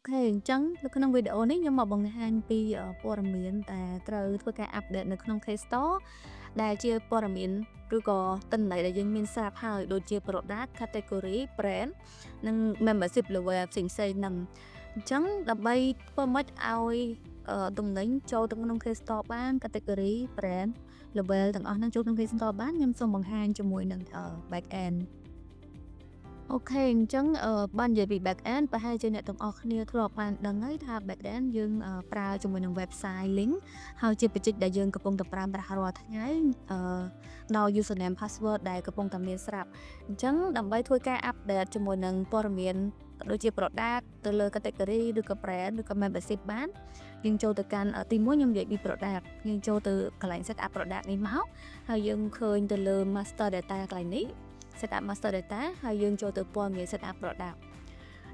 ខេអញ្ចឹងនៅក្នុងវីដេអូនេះខ្ញុំមកបង្ហាញពីព័ត៌មានដែលត្រូវធ្វើការអាប់ដេតនៅក្នុង K-Store ដែលជាព័ត៌មានឬក៏ទិន្នន័យដែលយើងមានស្រាប់ហើយដូចជា Product Category Brand និង Membership Level ផ្សេងៗហ្នឹងអញ្ចឹងដើម្បីធ្វើម៉េចឲ្យទំនិញចូលទៅក្នុង K-Store បាន Category Brand Level ទាំងអស់ហ្នឹងចូលក្នុង K-Store បានខ្ញុំសូមបង្ហាញជាមួយនឹងback end អូខេអញ្ចឹងបាននិយាយពី back end ប្រហែលជាអ្នកទាំងអស់គ្នាធ្លាប់បានដឹងហើយថា back end យើងប្រើជាមួយនឹង website link ហើយជាបច្ចេកដែលយើងកំពុងតែប្រើប្រាស់រាល់ថ្ងៃដោយ username password ដែលកំពុងតែមានស្រាប់អញ្ចឹងដើម្បីធ្វើការ update ជាមួយនឹងព័ត៌មានដូចជា product ទៅលើ category ឬក៏ brand ឬក៏ membership បានយើងចូលទៅកាន់ទី1ខ្ញុំនិយាយពី product យើងចូលទៅកន្លែង set up product នេះមកហើយយើងឃើញទៅលើ master data កន្លែងនេះ set up master data ហើយយើងចូលទៅព័ត៌មាន set up product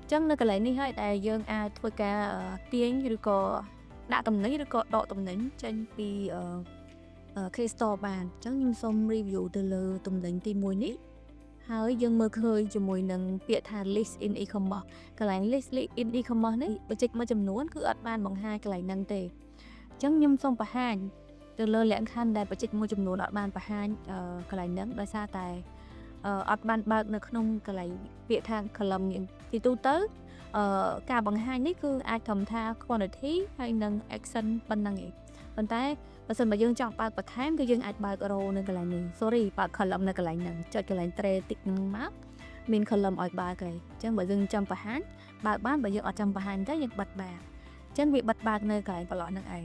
អញ្ចឹងនៅកន្លែងនេះហើយដែលយើងអាចធ្វើការទាញឬក៏ដាក់តំណែងឬក៏ដកតំណែងចេញពីK-Store បានអញ្ចឹងខ្ញុំសូម review ទៅលើតំណែងទី1នេះហើយយើងមើលឃើញជាមួយនឹងពាក្យថា list in e-commerce កន្លែង list in e-commerce នេះបច្ចេកមួយចំនួនគឺអត់បានបង្ហាញកន្លែងហ្នឹងទេអញ្ចឹងខ្ញុំសូមបង្ហាញទៅលើលក្ខខណ្ឌដែលបច្ចេកមួយចំនួនអត់បានបង្ហាញកន្លែងហ្នឹងដោយសារតែអត់បានបើកនៅក្នុងកន្លែងពាក្យថា column ទីទូទៅការបង្ហាញនេះគឺអាចត្រឹមថា quantity ហើយនិង action ប៉ុណ្ណឹងឯងប៉ុន្តែបើសិនបើយើងចង់បើកបន្ថែមគឺយើងអាចបើក row នៅកន្លែងនេះ sorry បើក column នៅកន្លែងហ្នឹងចុចកន្លែង tray tick ហ្នឹងមកមាន column ឲ្យបើកឯងអញ្ចឹងបើយើងចាំបង្ហាញបើកបានបើយើងអត់ចាំបង្ហាញទេយើងបិទបានអញ្ចឹងវាបិទបើកនៅកន្លែងប្រឡោះហ្នឹងឯង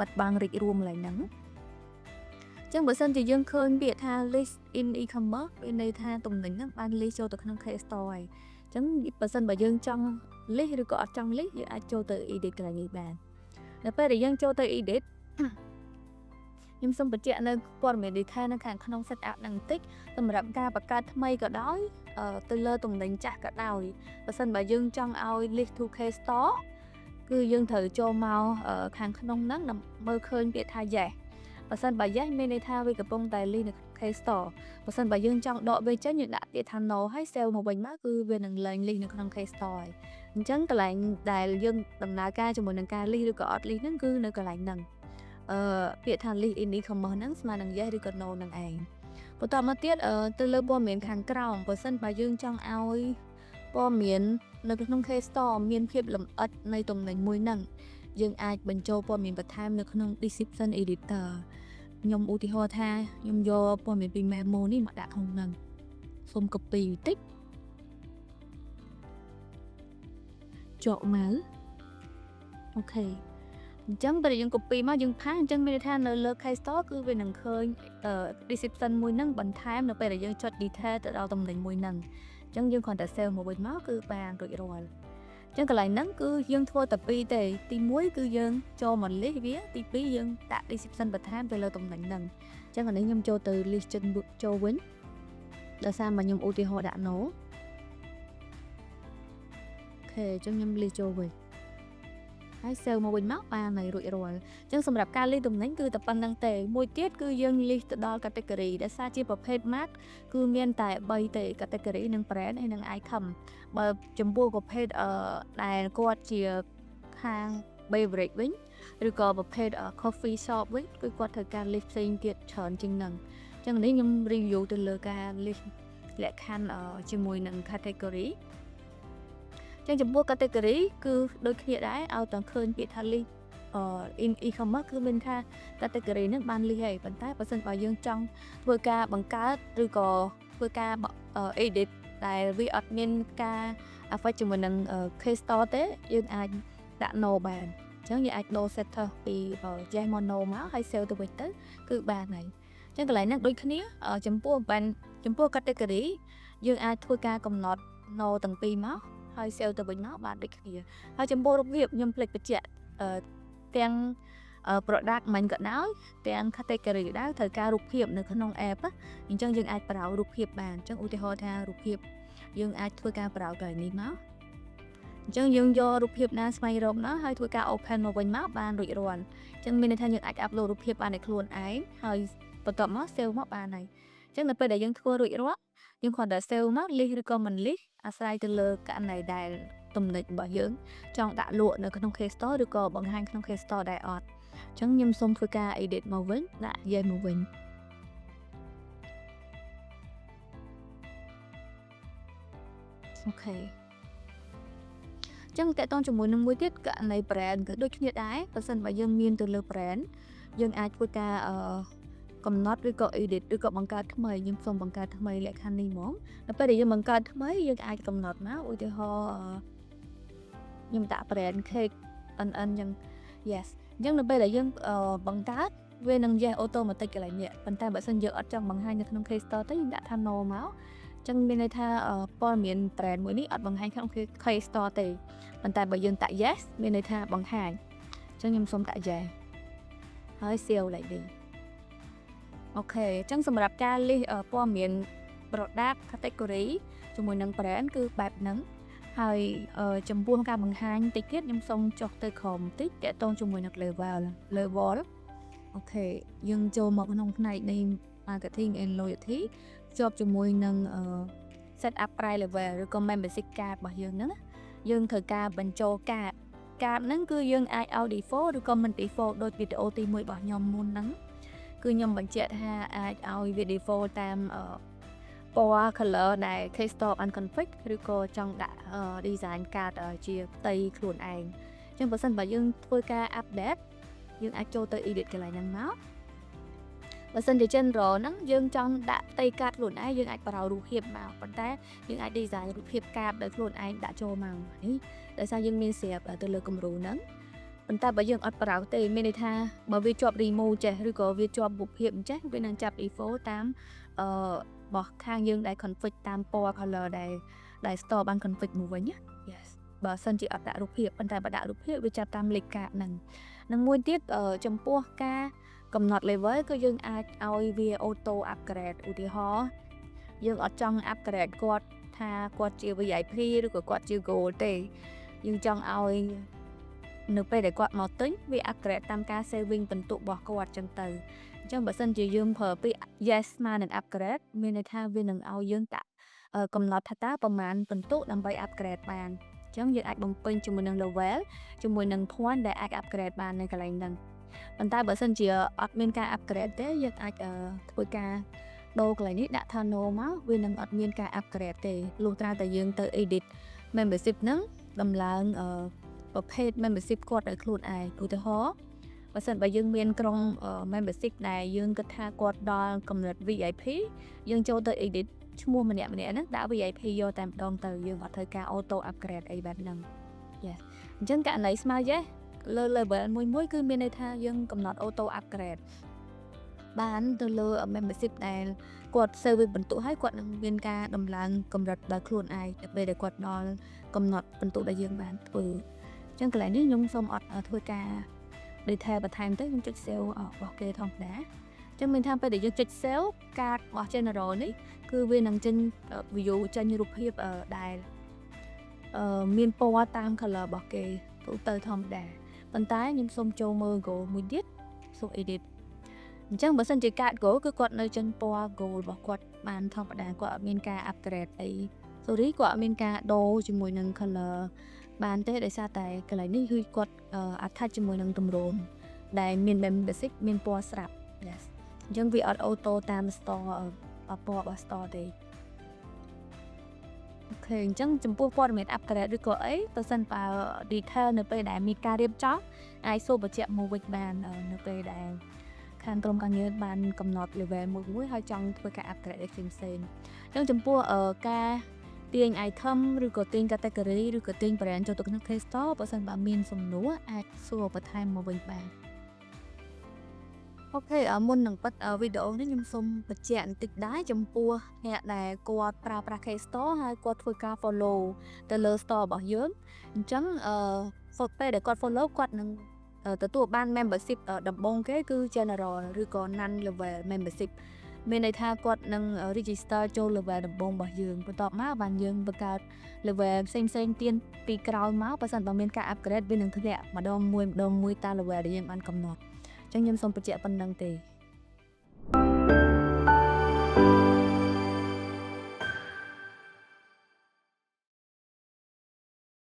បិទបាំងរីករួមកន្លែងហ្នឹងចឹងបើសិនជាយើងឃើញពាក្យថា list in e-commerce មានន័យថាទំនិញហ្នឹងបាន list ចូលទៅក្នុង K-Store ហើយអញ្ចឹងបើសិនបើយើងចង់ list ឬក៏អត់ចង់ list យើងអាចចូលទៅ edit កន្លែងនេះបានដល់ពេលដែលយើងចូលទៅ edit ខ្ញុំសូមបញ្ជាក់នៅព័ត៌មាន detail នៅខាងក្នុង setup ហ្នឹងបន្តិចសម្រាប់ការបង្កើតថ្មីក៏ដោយទៅលើទំនិញចាស់ក៏ដោយបើសិនបើយើងចង់ឲ្យ list to K-Store គឺយើងត្រូវចូលមកខាងក្នុងហ្នឹងមើលឃើញពាក្យថា yesបើសិនបើ yes មានន័យថាវាកំពុងតែ list នៅ K-Store បើសិនបើយើងចង់ដកវាចេញយើងដាក់ពាក្យថា no ហើយ save មកវិញមកគឺវានឹងលែង list នៅក្នុង K-Store ហើយអញ្ចឹងកន្លែងដែលយើងដំណើរការជាមួយនឹងការ list ឬក៏អត់ list ហ្នឹងគឺនៅកន្លែងហ្នឹងពាក្យថា list in e-commerce ហ្នឹងស្មើនឹង yes ឬក៏ no ហ្នឹងឯងបន្តមកទៀតទៅលើព័ត៌មានខាងក្រោមបើសិនបើយើងចង់ឲ្យព័ត៌មាននៅក្នុង K-Store មានភាពលម្អិតនៃទំនិញមួយហ្នឹងយើងអាចបញ្ចូលព័ត៌មានបន្ថែមនៅក្នុង description editor ខ្ញុំឧទាហរណ៍ថាខ្ញុំយកព័ត៌មានពី memo នេះមកដាក់ក្នុងហ្នឹងសូម copy បន្តិចចកមកអូខេអញ្ចឹងពេលយើង copy មកយើងផាសអញ្ចឹងមានន័យថានៅលើ K-Store គឺវានឹងឃើញdescription មួយហ្នឹងបន្ថែមនៅពេលដែលយើងចុច detail ទៅដល់ទំនិញមួយហ្នឹងអញ្ចឹងយើងគ្រាន់តែ save មកវិញមកគឺបានរួចរាល់អញ្ចឹងកន្លែងហ្នឹងគឺយើងធ្វើតែពីរទេទី1គឺយើងចូលមក list វាទី2យើងដាក់ description បន្ថែមទៅលើទំនិញហ្នឹងអញ្ចឹងអានេះខ្ញុំចូលទៅ list ចូលវិញដោយសារមកខ្ញុំឧទាហរណ៍ដាក់ no អូខេអញ្ចឹងខ្ញុំ list ចូលវិញហើយ save មកវិញមកបានហើយរួចរាល់អញ្ចឹងសម្រាប់ការ list ទំនិញគឺតែប៉ុណ្្នឹងទេមួយទៀតគឺយើង list ទៅដល់ category ដែលសារជាប្រភេទ mark គឺមានតែ3ទេ category និង brand ហើយនិង item បើចំពោះប្រភេទដែលគាត់ជាខាង beverage វិញឬក៏ប្រភេទ coffee shop វិញគឺគាត់ត្រូវការ list ផ្សេងទៀតច្រើនជាងហ្នឹងអញ្ចឹងនេះខ្ញុំ review ទៅលើការ list លក្ខខណ្ឌជាមួយនឹង categoryចឹងចំពោះ category គឺដូចគ្នាដែរឲ្យតែឃើញពាក្យថា list in e-commerce គឺមានថា category ហ្នឹងបាន list ហើយប៉ុន្តែបើសិនបើយើងចង់ធ្វើការបង្កើតឬក៏ធ្វើការedit ដែលវាអត់មានការ affect ជាមួយនឹង K-Store ទេយើងអាចដាក់ no បានអញ្ចឹងយើងអាចដូរ setter ពី yes មក no មកហើយ save ទៅវិញទៅគឺបានហើយអញ្ចឹងកន្លែងហ្នឹងដូចគ្នាចំពោះ category យើងអាចធ្វើការកំណត់ no ទាំងពីរមកហើយ save ទៅវិញមកបានដូចគ្នាហើយចំពោះរូបភាពខ្ញុំភ្លេចបញ្ជាក់ទាំង product មិនក៏ដោយទាំង category ក៏ដោយត្រូវការរូបភាពនៅក្នុង app អញ្ចឹងយើងអាចប្រើរូបភាពបានអញ្ចឹងឧទាហរណ៍ថារូបភាពយើងអាចធ្វើការប្រើកន្លែងនេះមកអញ្ចឹងយើងយករូបភាពណាស្វែងរកណាហើយធ្វើការ open មកវិញមកបានរួចរាល់អញ្ចឹងមានន័យថាយើងអាច upload រូបភាពបានដោយខ្លួនឯងហើយបន្ទាប់មក save មកបានហើយអញ្ចឹងនៅពេលដែលយើងធ្វើរួចរាល់យើងគ្រាន់តែ save មក list ឬក៏មិន list អាស្រ័យទៅលើករណីដែល ទំនិញរបស់យើងចង់ដាក់លក់នៅក្នុង K Store ឬក៏បង្ហាញក្នុង K Store ដែរអត់អញ្ចឹងខ្ញុំសូមធ្វើការ edit មកវិញដាក់ yes មកវិញអូខេចឹងតើតើជាមួយនឹងមួយទៀតករណី brand ក៏ដូចគ្នាដែរបើសិនបើយើងមានទៅលើ brand យើងអាចធ្វើការកំណត់ឬក៏ edit ឬក៏បង្កើតថ្មីខ្ញុំសូមបង្កើតថ្មីលក្ខខណ្ឌនេះហ្មងដល់ពេលដែលយើងបង្កើតថ្មីយើងអាចកំណត់មកឧទាហរណ៍ខ្ញុំដាក់ brand cake NN អញ្ចឹង yes អញ្ចឹងនៅពេលដែលយើងបង្កើតវានឹង yes automatic កន្លែងនេះប៉ុន្តែបើសិនយើងអត់ចង់បង្ហាញនៅក្នុង K Store ទេយើងដាក់ថា no មកចឹងមានន័យថាព័ត៌មាន brand មួយនេះអត់បង្ហាញក្នុង K Store ទេប៉ុន្តែបើយើងដាក់ yes មានន័យថាបង្ហាញចឹងខ្ញុំសូមដាក់ yes ហើយ save like this អូខេចឹងសម្រាប់ការ list ព័ត៌មាន product category ជាមួយនឹង brand គឺបែបហ្នឹងហើយចំពោះការបង្ហាញតិចទៀតខ្ញុំសូមចុះទៅក្រោមបន្តិចតាក់ទងជាមួយនឹង level អូខេយើងចូលមកក្នុងផ្នែកនៃ marketing and loyalty ជាប់ជាមួយនឹង set up price level ឬក៏ membership card របស់យើងហ្នឹងយើងត្រូវការបញ្ចូល card ហ្នឹងគឺយើងអាចឲ្យ default ឬក៏មិន default ដូចវីដេអូទី1របស់ខ្ញុំមុនហ្នឹងគឺខ្ញុំបញ្ជាក់ថាអាចឲ្យវា default តាមពណ៌ color ដែល K Store unconfig ឬក៏ចង់ដាក់ design card ជាផ្ទៃខ្លួនឯងអញ្ចឹងបើសិនបើយើងធ្វើការ update យើងអាចចូលទៅ edit កន្លែងហ្នឹងមកបើសិនជា general ហ្នឹងយើងចង់ដាក់ផ្ទៃ card ខ្លួនឯងយើងអាចប្រើរូបភាពមកប៉ុន្តែយើងអាច design រូបភាព card ដោយខ្លួនឯងដាក់ចូលមកនេះដោយសារយើងមានស្រាប់ទៅលើគំរូហ្នឹងប៉ុន្តែបើយើងអត់ប្រើទេមានន័យថាបើវាជាប់ remove ចេះឬក៏វាជាប់រូបភាពអញ្ចេះវានឹងចាប់ default តាមរបស់ខាងយើងដែល config តាមពណ៌ color ដែល store បាន config មកវិញណា yes បើសិនជាអត់ដាក់រូបភាពប៉ុន្តែបើដាក់រូបភាពវាចាប់តាមលេខកាតហ្នឹងនិងមួយទៀតចំពោះការកំណត់ level គឺយើងអាចឲ្យវា auto upgrade ឧទាហរណ៍យើងអត់ចង់ upgrade គាត់ថាគាត់ជា VIP ឬក៏គាត់ជា gold ទេយើងចង់ឲ្យនៅពេលដែលគាត់មកទិញវា upgrade តាមការ saving ពិន្ទុរបស់គាត់ចឹងទៅអញ្ចឹងបើសិនជាយើងប្រើពាក្យ yes ស្មើនឹង upgrade មានន័យថាវានឹងឲ្យយើងដាក់កំណត់ថាតើប្រមាណពិន្ទុដើម្បី upgrade បានអញ្ចឹងយើងអាចបំពេញជាមួយនឹង level ជាមួយនឹង point ដែលអាច upgrade បាននៅកន្លែងហ្នឹងប៉ុន្តែបើសិនជាអត់មានការ upgrade ទេយើងអាចធ្វើការដូរកន្លែងនេះដាក់ថា no មកវានឹងអត់មានការ upgrade ទេលុះត្រាតែយើងទៅ edit membership ហ្នឹងដំឡើងប្រភេទ membership គាត់ដោយខ្លួនឯងឧទាហរណ៍បើសិនបើយើងមានក្រុម membership ដែលយើងគិតថាគាត់ដល់កម្រិត VIP យើងចូលទៅ edit ឈ្មោះម្នាក់ហ្នឹងដាក់ VIP យកតែម្ដងទៅយើងអត់ត្រូវការ auto upgrade អីបែបហ្នឹង yes អញ្ចឹងករណីស្មើ yes លើ level មួយគឺមានន័យថាយើងកំណត់ auto upgrade បានទៅលើ membership ដែលគាត់ service បន្ទុកហើយគាត់នឹងមានការដំឡើងកម្រិតដល់ខ្លួនឯងទៅពេលដែលគាត់ដល់កំណត់បន្ទុកដែលយើងបានធ្វើអញ្ចឹងកន្លែងនេះខ្ញុំសូមអត់ធ្វើការ detail បន្ថែមទៅខ្ញុំចុច save របស់គេធម្មតាអញ្ចឹងមានថាពេលដែលយើងចុច save កាតរបស់ general នេះគឺវានឹងចេញ view ចេញរូបភាពដែលមានពណ៌តាម color របស់គេទូទៅធម្មតាប៉ុន្តែខ្ញុំសូមចូលមើល goal មួយទៀតសូម edit អញ្ចឹងបើសិនជាកាត goal គឺគាត់នៅចេញពណ៌ goal របស់គាត់បានធម្មតាគាត់អត់មានការ upgrade អី sorry គាត់អត់មានការដូរជាមួយនឹង color បានទេដោយសារតែកន្លែងនេះគឺគាត់attach ជាមួយនឹងទម្រង់ដែលមាន membership មានពណ៌ស្រាប់ yes អញ្ចឹងវាអត់ auto តាម store ពណ៌របស់ store ទេអូខេអញ្ចឹងចំពោះព័ត៌មាន upgrade ឬក៏អីបើសិនបើ detail នៅពេលដែលមានការរៀបចំអាចសួរបញ្ជាក់មកវិញបាននៅពេលដែលខាងក្រុមការងារបានកំណត់ level មួយហើយចង់ធ្វើការ upgrade ផ្សេងៗអញ្ចឹងចំពោះការទាញ item ឬក៏ទាញ category ឬក៏ទាញ brand ចូលទៅក្នុង K Store បើសិនបើមានសំណួរអាចសួរបន្ថែមមកវិញបានអូខេមុននឹងបិទវីដេអូនេះខ្ញុំសូមបញ្ជាក់បន្តិចដែរចំពោះអ្នកដែលគាត់ប្រើប្រាស់ K Store ហើយគាត់ធ្វើការ follow ទៅលើ store របស់យើងអញ្ចឹងពេលដែលគាត់ follow គាត់នឹងទទួលបាន membership ដំបូងគេគឺ general ឬក៏ non level membership មានន័យថាគាត់នឹង register ចូល level ដំបូងរបស់យើងបន្ទាប់មកបានយើងបង្កើត level ផ្សេងទៀតពីក្រោយមកបើសិនបើមានការ upgrade វានឹងធ្លាក់ម្ដងមួយតាម level ដែលយើងបានកំណត់អញ្ចឹងខ្ញុំសូមបញ្ជាក់ប៉ុណ្្នឹងទេ